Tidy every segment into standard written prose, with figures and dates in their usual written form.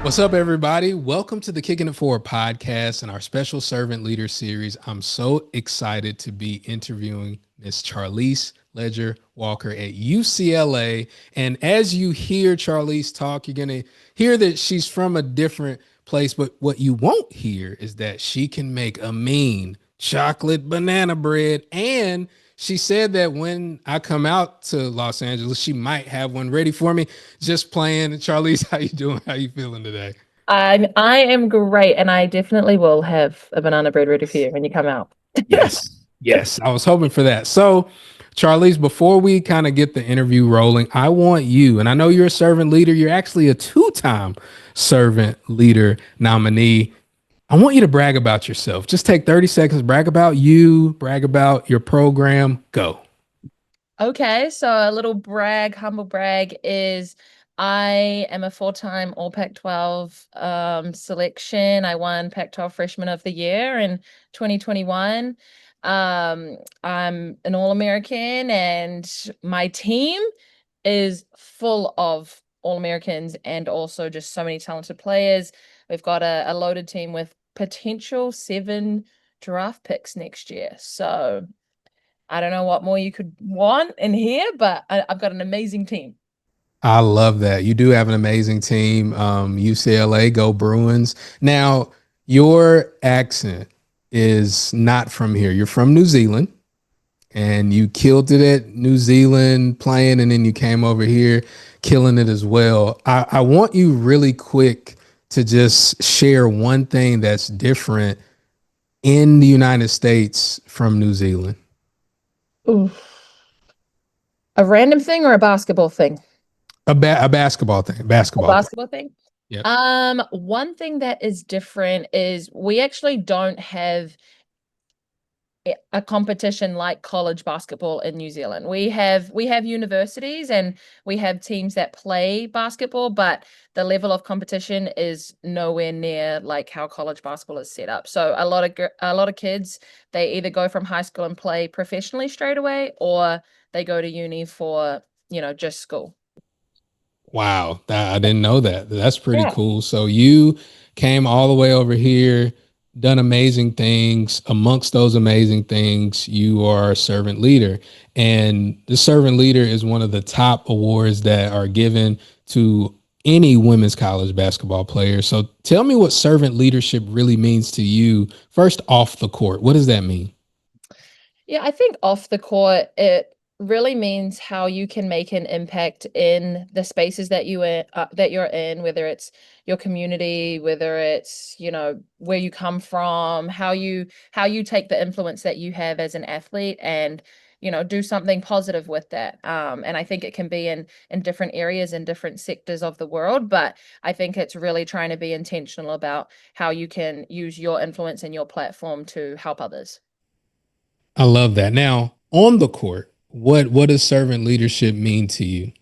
What's up, everybody? Welcome to the Kickin' It Forward podcast and our special servant leader series. I'm so excited to be interviewing Miss Charlisse Leger-Walker at UCLA. And as you hear Charlisse talk, you're going to hear that she's from a different place. But what you won't hear is that she can make a mean chocolate banana bread. And she said that when I come out to Los Angeles, she might have one ready for me. Just playing. Charlisse, how you doing? How you feeling today? I am great, and I definitely will have a banana bread ready for you when you come out. Yes. Yes. I was hoping for that. So, Charlisse, before we kind of get the interview rolling, I want you, and I know you're a servant leader, you're actually a two-time servant leader nominee. I want you to brag about yourself. Just take 30 seconds, brag about you, brag about your program. Go. Okay, so a little brag, humble brag is I am a full-time All Pac-12 selection. I won Pac-12 Freshman of the Year in 2021. I'm an All-American, and my team is full of All-Americans and also just so many talented players. We've got a loaded team with potential 7 draft picks next year. So I don't know what more you could want in here, but I've got an amazing team. I love that. You do have an amazing team. UCLA, go Bruins. Now, your accent is not from here. You're from New Zealand. And you killed it at New Zealand playing, and then you came over here killing it as well. I want you really quick to just share one thing that's different in the United States from New Zealand. Ooh. A random thing or a basketball thing? A basketball thing, A basketball thing. basketball thing? Yep. One thing that is different is we actually don't have a competition like college basketball in New Zealand. We have universities and we have teams that play basketball, but the level of competition is nowhere near like how college basketball is set up. So a lot of kids, they either go from high school and play professionally straight away, or they go to uni for, just school. Wow, I didn't know that. That's pretty Yeah. cool. So you came all the way over here, done amazing things. Amongst those amazing things, you are a servant leader. And the servant leader is one of the top awards that are given to any women's college basketball player. So tell me what servant leadership really means to you, first off the court. What does that mean? Yeah, I think off the court, it really means how you can make an impact in the spaces that you're in, whether it's your community, whether it's, where you come from, how you take the influence that you have as an athlete and, do something positive with that. And I think it can be in different areas in different sectors of the world, but I think it's really trying to be intentional about how you can use your influence and your platform to help others. I love that. Now, on the court, what does servant leadership mean to you?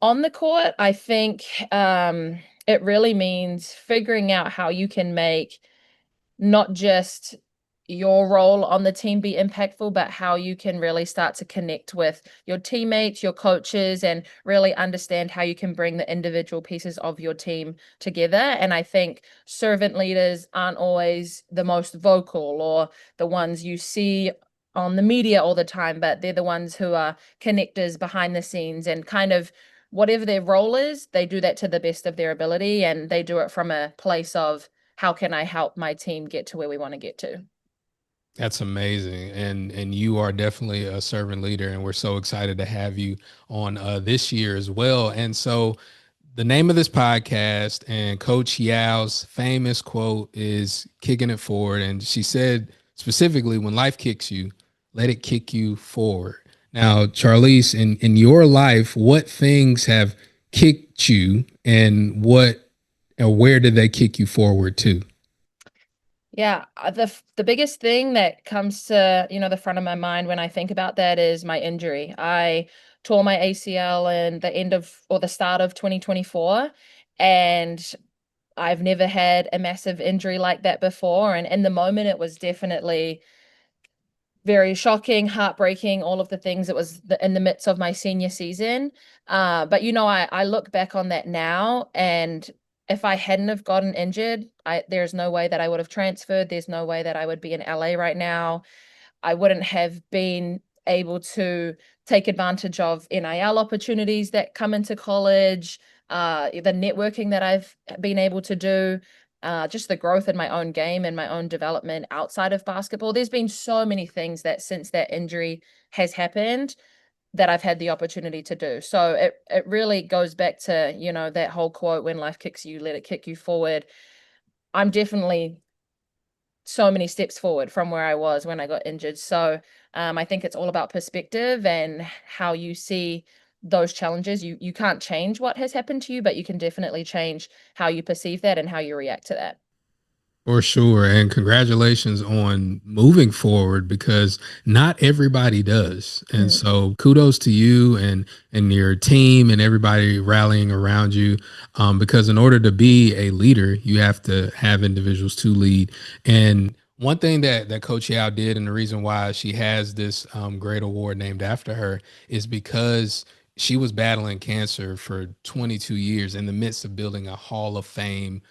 On the court, I think it really means figuring out how you can make not just your role on the team be impactful, but how you can really start to connect with your teammates, your coaches, and really understand how you can bring the individual pieces of your team together. And I think servant leaders aren't always the most vocal or the ones you see on the media all the time, but they're the ones who are connectors behind the scenes and kind of whatever their role is, they do that to the best of their ability and they do it from a place of how can I help my team get to where we want to get to? That's amazing. And you are definitely a servant leader and we're so excited to have you on this year as well. And so the name of this podcast and Coach Yow's famous quote is kicking it forward. And she said specifically, when life kicks you, let it kick you forward. Now, Charlisse, in your life, what things have kicked you and what or where did they kick you forward to? Yeah, the biggest thing that comes to, the front of my mind when I think about that is my injury. I tore my ACL in the end of or the start of 2024, and I've never had a massive injury like that before. And in the moment, it was definitely very shocking, heartbreaking, all of the things. It was in the midst of my senior season. But I look back on that now and if I hadn't have gotten injured, there's no way that I would have transferred. There's no way that I would be in LA right now. I wouldn't have been able to take advantage of NIL opportunities that come into college, the networking that I've been able to do, just the growth in my own game and my own development outside of basketball. There's been so many things that since that injury has happened that I've had the opportunity to do. So it really goes back to, that whole quote, when life kicks you, let it kick you forward. I'm definitely so many steps forward from where I was when I got injured. So I think it's all about perspective and how you see those challenges. You can't change what has happened to you, but you can definitely change how you perceive that and how you react to that. For sure. And congratulations on moving forward because not everybody does. And Mm. so kudos to you and your team and everybody rallying around you. Because in order to be a leader, you have to have individuals to lead. And one thing that Coach Yow did, and the reason why she has this great award named after her, is because she was battling cancer for 22 years in the midst of building a Hall of Fame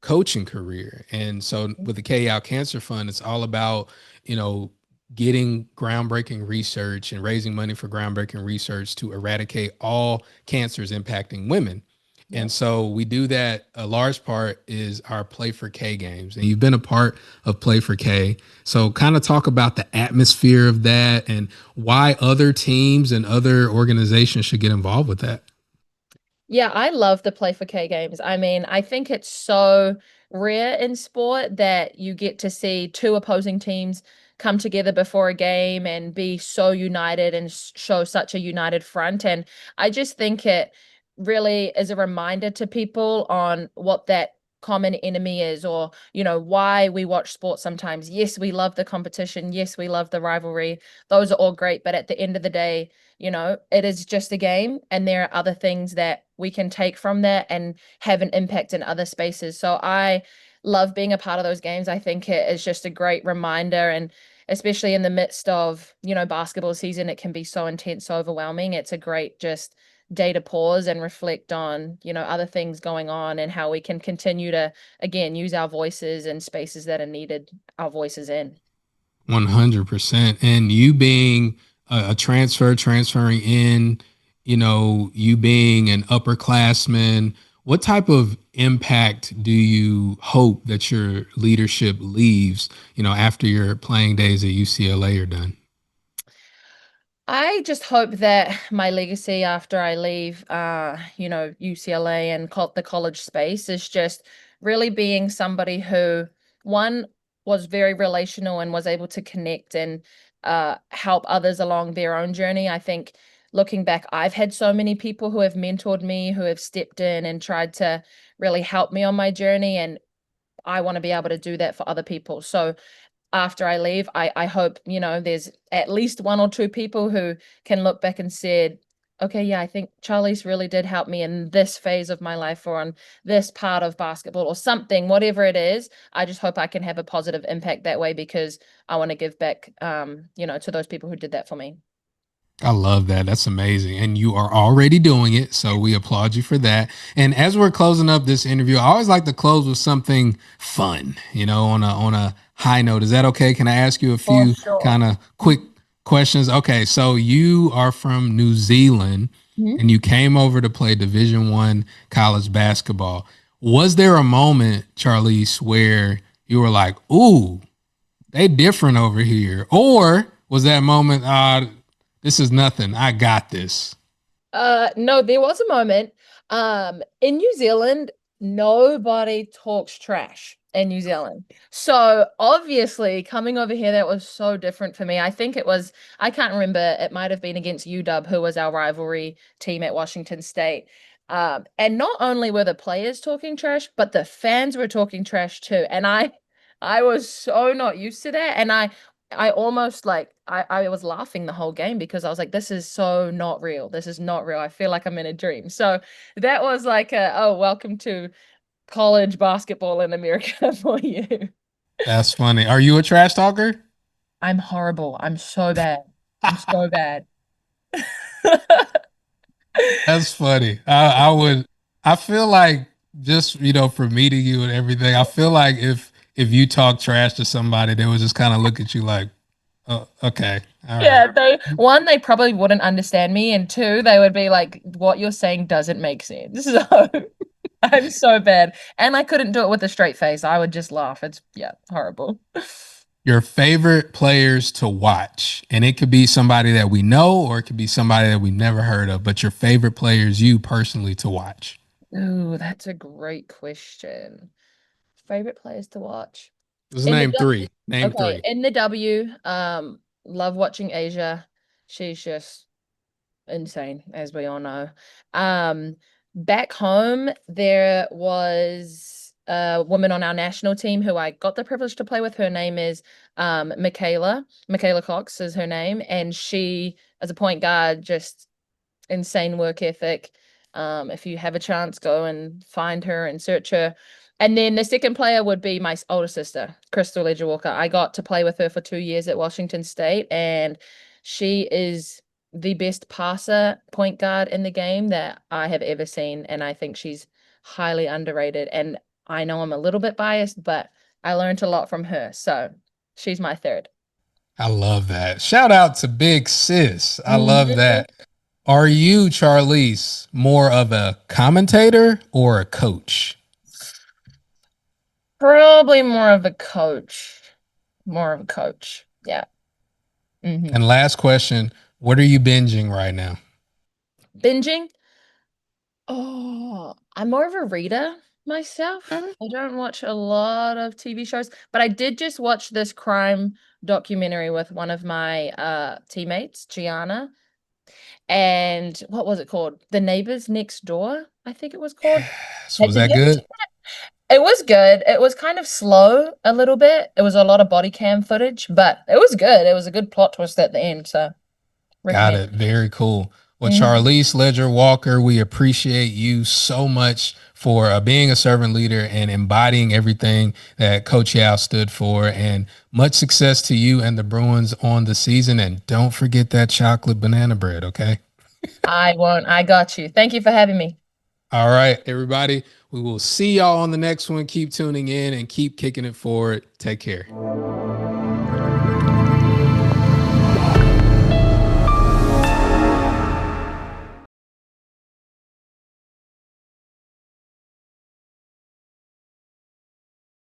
coaching career. And so with the Kay Yow Cancer Fund, it's all about, you know, getting groundbreaking research and raising money for groundbreaking research to eradicate all cancers impacting women. And Yep. so we do that. A large part is our Play for K games. And you've been a part of Play for K. So kind of talk about the atmosphere of that and why other teams and other organizations should get involved with that. Yeah, I love the Play for K games. I mean, I think it's so rare in sport that you get to see two opposing teams come together before a game and be so united and show such a united front. And I just think it really is a reminder to people on what that common enemy is, or, why we watch sports sometimes. Yes, we love the competition. Yes, we love the rivalry. Those are all great. But at the end of the day, it is just a game, and there are other things that we can take from that and have an impact in other spaces. So I love being a part of those games. I think it is just a great reminder, and especially in the midst of, basketball season, it can be so intense, so overwhelming. It's a great just day to pause and reflect on, other things going on and how we can continue to, again, use our voices in spaces that are needed our voices in. 100%. And you being a transferring in, you being an upperclassman, what type of impact do you hope that your leadership leaves, after your playing days at UCLA are done? I just hope that my legacy after I leave, UCLA and the college space is just really being somebody who, one, was very relational and was able to connect and help others along their own journey. I think looking back, I've had so many people who have mentored me, who have stepped in and tried to really help me on my journey. And I want to be able to do that for other people. So after I leave, I hope, there's at least one or two people who can look back and said, okay, yeah, I think Charlisse really did help me in this phase of my life or on this part of basketball or something, whatever it is. I just hope I can have a positive impact that way because I want to give back, to those people who did that for me. I love that. That's amazing. And you are already doing it. So we applaud you for that. And as we're closing up this interview, I always like to close with something fun, on a high note. Is that okay? Can I ask you a For few sure. kind of quick questions? Okay. So you are from New Zealand Mhm. and you came over to play Division 1 college basketball. Was there a moment, Charlisse, where you were like, ooh, they different over here? Or was that moment, this is nothing. I got this. No, there was a moment. In New Zealand, nobody talks trash in New Zealand. So obviously, coming over here, that was so different for me. I think I can't remember, it might have been against UW, who was our rivalry team at Washington State. And not only were the players talking trash, but the fans were talking trash too. And I was so not used to that. And I almost like I was laughing the whole game because I was like, this is so not real. This is not real. I feel like I'm in a dream. So that was like oh, welcome to college basketball in America for you. That's funny. Are you a trash talker? I'm horrible. I'm so bad. I'm so bad. That's funny. I would. I feel like just for meeting you and everything, I feel like if you talk trash to somebody, they would just kind of look at you like, oh, okay, all right. Yeah, they probably wouldn't understand me, and two, they would be like, what you're saying doesn't make sense. So I'm so bad. And I couldn't do it with a straight face. I would just laugh. It's yeah, horrible. Your favorite players to watch, and it could be somebody that we know or it could be somebody that we never heard of, but your favorite players you personally to watch. Ooh, that's a great question. Favorite players to watch. Just In the name three. Name Okay, three. in the W, love watching Asia. She's just insane, as we all know. Um, Back home, there was a woman on our national team who I got the privilege to play with. Her name is Michaela. Michaela Cox is her name, and she, as a point guard, just insane work ethic. If you have a chance, go and find her and search her. And then the second player would be my older sister, Crystal Leger-Walker. I got to play with her for 2 years at Washington State, and she is the best passer point guard in the game that I have ever seen. And I think she's highly underrated. And I know I'm a little bit biased, but I learned a lot from her. So she's my third. I love that. Shout out to Big Sis. I love Mhm. that. Are you, Charlisse, more of a commentator or a coach? Probably more of a coach. More of a coach. Yeah. And last question, what are you binging right now? Binging. Oh, I'm more of a reader myself. Okay. I don't watch a lot of TV shows, but I did just watch this crime documentary with one of my teammates, Gianna. And what was it called? The Neighbors Next Door, I think it was called. So Did was you that ever good? check it? It was good. It was kind of slow a little bit. It was a lot of body cam footage, but it was good. It was a good plot twist at the end, so Got recommend. it. Very cool. Well, Mhm. Charlisse Leger-Walker, we appreciate you so much for being a servant leader and embodying everything that Coach Yow stood for. And much success to you and the Bruins on the season. And don't forget that chocolate banana bread, okay? I won't. I got you. Thank you for having me. All right, everybody. We will see y'all on the next one. Keep tuning in and keep kicking it forward. Take care.